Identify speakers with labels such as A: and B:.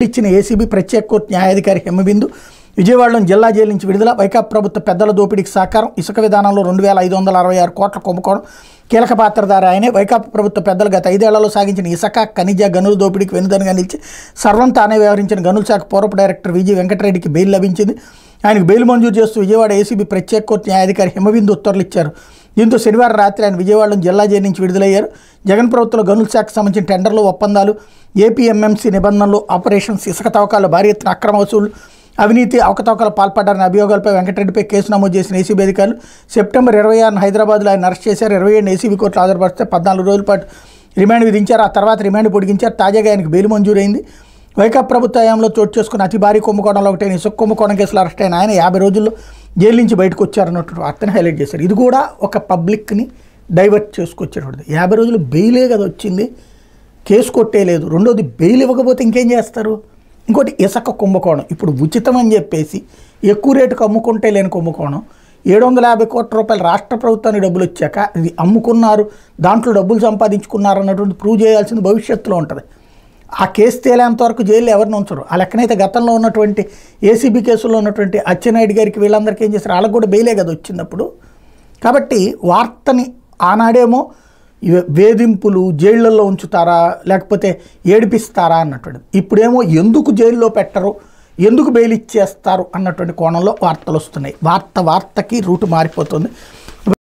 A: ఇచ్చిన ఏసీబీ ప్రత్యేక కోర్టు న్యాయాధికారి హిమబిందు విజయవాడలోని జిల్లా జైలు నుంచి విడుదల. వైకాపా ప్రభుత్వ పెద్దల దోపిడీకి సహకారం. ఇసుక విధానంలో 2566 కోట్ల కుంభకోణం. కీలక పాత్రధారి ఆయనే. వైకాపా ప్రభుత్వ పెద్దలు గత 5 ఏళ్లలో సాగించిన ఇసుక ఖనిజ గనుల దోపిడీకి వెనుదనుగా నిలిచి సర్వం తానే వ్యవహరించిన గనుల శాఖ పూర్వపు డైరెక్టర్ విజి వెంకటరెడ్డికి బెయిల్ లభించింది. ఆయనకు బెయిల్ మంజూరు చేస్తూ విజయవాడ ఏసీబీ ప్రత్యేక కోర్టు న్యాయాధికారి హిమబిందు ఉత్తర్వులు ఇచ్చారు. దీంతో శనివారం రాత్రి ఆయన విజయవాడలోని జిల్లా జైలు నుంచి విడుదలయ్యారు. జగన్ ప్రభుత్వంలో గనుల శాఖకు సంబంధించిన టెండర్లు, ఒప్పందాలు, ఏపీఎంఎంసీ నిబంధనలు, ఆపరేషన్స్, ఇసుక తవ్వకాలు, భారీ ఎత్తున అక్రమ వసూళ్లు, అవినీతి అవకతవకలు పాల్పడ్డారనే అభియోగాలపై వెంకటరెడ్డిపై కేసు నమోదు చేసిన ఏసీబీ అధికారులు సెప్టెంబర్ 26న హైదరాబాద్లో ఆయన అరెస్ట్ చేశారు. 27 ఏసీబీ కోర్టులో హాజరుపరిస్తే 14 రోజుల పాటు రిమాండ్ విధించారు. ఆ తర్వాత రిమాండ్ పొడిగించారు. తాజాగా ఆయనకు బెయిల్ మంజూరైంది. వైకాపా ప్రభుత్వ హయాంలో చోటు చేసుకున్న అతి భారీ కుంభకోణంలో ఒకటైన ఇసుక కుంభకోణం కేసులో అరెస్ట్ అయిన ఆయన 50 రోజుల్లో జైలు నుంచి బయటకు వచ్చారన్నట్టు వార్తను హైలైట్ చేశారు. ఇది కూడా ఒక పబ్లిక్ని డైవర్ట్ చేసుకొచ్చేటప్పుడు 50 రోజులు బెయిలే కదా వచ్చింది, కేసు కొట్టేయలేదు. రెండోది బెయిల్ ఇవ్వకపోతే ఇంకేం చేస్తారు? ఇంకోటి ఇసుక కుంభకోణం. ఇప్పుడు ఉచితం అని చెప్పేసి ఎక్కువ రేటుకు అమ్ముకుంటే లేని కుంభకోణం. 750 కోట్ల రూపాయలు రాష్ట్ర ప్రభుత్వానికి డబ్బులు వచ్చాక ఇది అమ్ముకున్నారు, దాంట్లో డబ్బులు సంపాదించుకున్నారు అన్నటువంటి ప్రూవ్ చేయాల్సింది భవిష్యత్తులో ఉంటుంది. ఆ కేసు తేలేంత వరకు జైలు ఎవరిని ఉంచరు. ఆ లెక్కనైతే గతంలో ఉన్నటువంటి ఏసీబీ కేసుల్లో ఉన్నటువంటి అచ్చెన్నాయుడు గారికి వీళ్ళందరికీ ఏం చేస్తారు? వాళ్ళకు కూడా బెయిలే కదా వచ్చినప్పుడు. కాబట్టి వార్తని ఆనాడేమో వేధింపులు, జైళ్ళల్లో ఉంచుతారా లేకపోతే ఏడిపిస్తారా అన్నటువంటిది. ఇప్పుడేమో ఎందుకు జైల్లో పెట్టరు, ఎందుకు బెయిల్ ఇచ్చేస్తారు అన్నటువంటి కోణంలో వార్తలు వస్తున్నాయి. వార్తకి రూటు మారిపోతుంది.